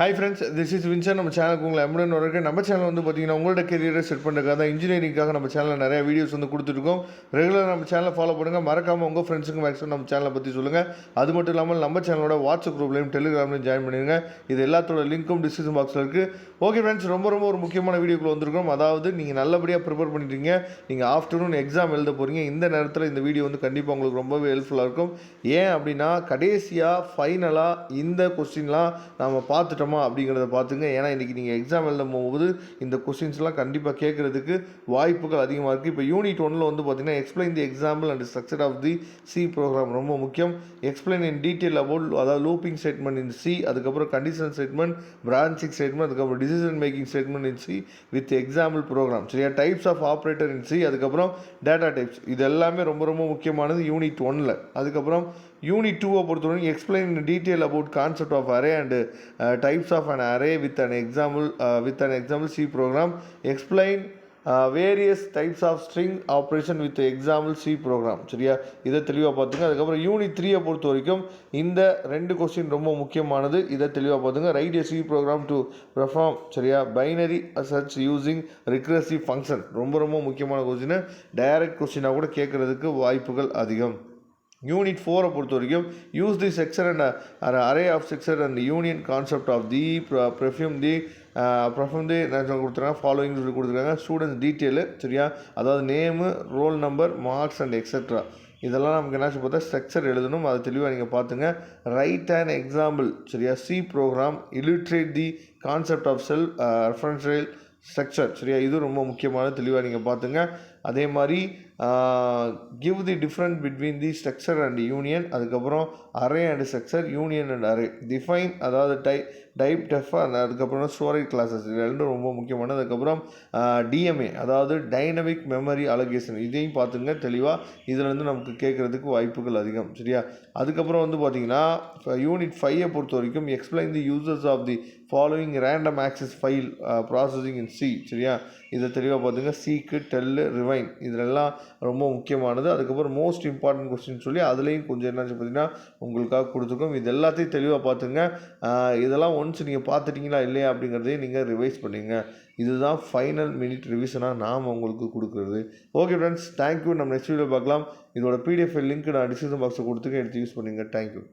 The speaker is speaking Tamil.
Hi friends, this is Vinson. நம்ம சேனலுக்கு உங்களை எம்முடன் வரக்கு. நம்ம சேனல் வந்து பார்த்தீங்கன்னா உங்களோட கெரியரை செட் பண்ணுறதுக்காக தான், இன்ஜினியரிங்காக நம்ம சேனலில் நிறைய வீடியோஸ் வந்து கொடுத்துருக்கோம். ரெகுலராக நம்ம சேனலை ஃபாலோ பண்ணுங்கள். மறக்காமல் உங்கள் ஃப்ரெண்ட்ஸுக்கு மேக்ஸிமம் நம்ம சேனலை பற்றி சொல்லுங்கள். அது மட்டும் இல்லாமல் நம்ம சேனலோட வாட்ஸ்அப் குரூப்லையும் டெலிகிராம்லையும் ஜாயின் பண்ணிடுங்க. இது எல்லாத்தோட லிங்க்கும் டிஸ்கிரிப்ஷன் பாக்ஸில் இருக்குது. ஓகே ஃப்ரெண்ட்ஸ், ரொம்ப ஒரு முக்கியமான வீடியோக்குள்ள வந்திருக்கோம். அதாவது நீங்கள் நல்லபடியாக ப்ரிப்பேர் பண்ணிட்டீங்க, நீங்கள் ஆஃப்டர்நூன் எக்ஸாம் எழுத போகிறீங்க. இந்த நேரத்தில் இந்த வீடியோ வந்து கண்டிப்பாக உங்களுக்கு ரொம்பவே ஹெல்ப்ஃபுல்லாக இருக்கும். ஏன் அப்படின்னா, கடைசியாக ஃபைனலாக இந்த கொஸ்டின்லாம் நம்ம பார்த்துட்டோமா அப்படிங்கிறத பார்த்துங்க. ஏன்னா இன்றைக்கி நீங்கள் எக்ஸாம் எழுதும் போது இந்த கொஸ்டின்ஸ்லாம் கண்டிப்பாக கேட்குறதுக்கு வாய்ப்புகள் அதிகமாக இருக்குது. இப்போ யூனிட் 1ல் வந்து பார்த்தீங்கன்னா, explain the example and structure of the C program ரொம்ப முக்கியம். எக்ஸ்பிளைன் இன் டீட்டெயில் அபவுட், அதாவது லூப்பிங் ஸ்டேட்மெண்ட் இன் சி, அதுக்கப்புறம் கண்டிஷன் ஸ்டேட்மெண்ட், பிரான்ச்சிங் ஸ்டேட்மெண்ட், அதுக்கப்புறம் decision making statement in C with example program. சரியா? Types of operator in C, அதுக்கப்புறம் டேட்டா டைப்ஸ். இது எல்லாமே ரொம்ப முக்கியமானது யூனிட் 1ல். அதுக்கப்புறம் யூனிட் 2 பொறுத்தவரைக்கும் explain in detail about concept of array and types of an array with an example C program. Explain various types of string operation with example C program. சரியா? இதை தெளிவாக பார்த்துங்க. அதுக்கப்புறம் யூனிட் 3 பொறுத்த வரைக்கும் இந்த 2 கொஸ்டின் ரொம்ப முக்கியமானது. இதை தெளிவாக பார்த்துங்க. Write a C program to perform, சரியா, binary search using recursive function. ரொம்ப முக்கியமான கொஸ்டின். டைரக்ட் கொஸ்டினாக கூட கேட்குறதுக்கு வாய்ப்புகள் அதிகம். யூனிட் 4 பொறுத்த வரைக்கும் use the section and array of section and union concept of the perfume the கொடுத்துருக்காங்க. ஃபாலோயிங் சொல்லி கொடுத்துருக்காங்க. ஸ்டூடெண்ட்ஸ் டீட்டெயிலு, சரியா, அதாவது name, roll number, marks and etcetera. இதெல்லாம் நமக்கு என்னாச்சு பார்த்தா ஸ்ட்ரக்சர் எழுதணும். அதை தெளிவாக நீங்கள் பார்த்துங்க. ரைட் அண்ட் எக்ஸாம்பிள், சரியா, C program. Illustrate the concept of self referential structure. சரியா? இது ரொம்ப முக்கியமானது. தெளிவாக நீங்கள் பார்த்துங்க. அதே மாதிரி give the different between the structure and union. அதுக்கப்புறம் array and structure, union and array. Define, அதாவது டைப் டெஃப், அதுக்கப்புறம் ஸ்டோரேஜ் கிளாஸஸ். இது ரெண்டும் ரொம்ப முக்கியமானது. அதுக்கப்புறம் டிஎம்ஏ, அதாவது டைனமிக் மெமரி அலோகேஷன். இதையும் பார்த்துங்க தெளிவாக. இதில் வந்து நமக்கு கேட்குறதுக்கு வாய்ப்புகள் அதிகம். சரியா? அதுக்கப்புறம் வந்து பார்த்தீங்கன்னா யூனிட் 5 பொறுத்த வரைக்கும் explain the users of the following random access file processing in C. சரியா? இதை தெளிவாக பார்த்துங்க. சீக்கு, டெல்லு, ரிவைன், இதெல்லாம் ரொம்ப முக்கியமானது. அதுக்கப்புறம் மோஸ்ட் இம்பார்ட்டன்ட் கொஸ்டின் சொல்லி அதுலேயும் கொஞ்சம் என்னாச்சு பார்த்தீங்கன்னா உங்களுக்காக கொடுத்துருக்கோம். இது எல்லாத்தையும் தெளிவாக பார்த்துங்க. இதெல்லாம் ஒன்ஸ் நீங்கள் பார்த்துட்டிங்களா இல்லையா அப்படிங்கிறதையும் நீங்கள் ரிவைஸ் பண்ணிங்க. இதுதான் ஃபைனல் மினிட் ரிவிஷனாக நாம் உங்களுக்கு கொடுக்குறது. Okay friends, thank you. நம்ம நெக்ஸ்ட் வீடியோ பார்க்கலாம். இதோட பிடிஎஃப் லிங்க் நான் டிஸ்கிரிப்ஷன் பாக்ஸில் கொடுத்துருக்கேன், எடுத்து யூஸ் பண்ணுங்கள். தேங்க்யூ.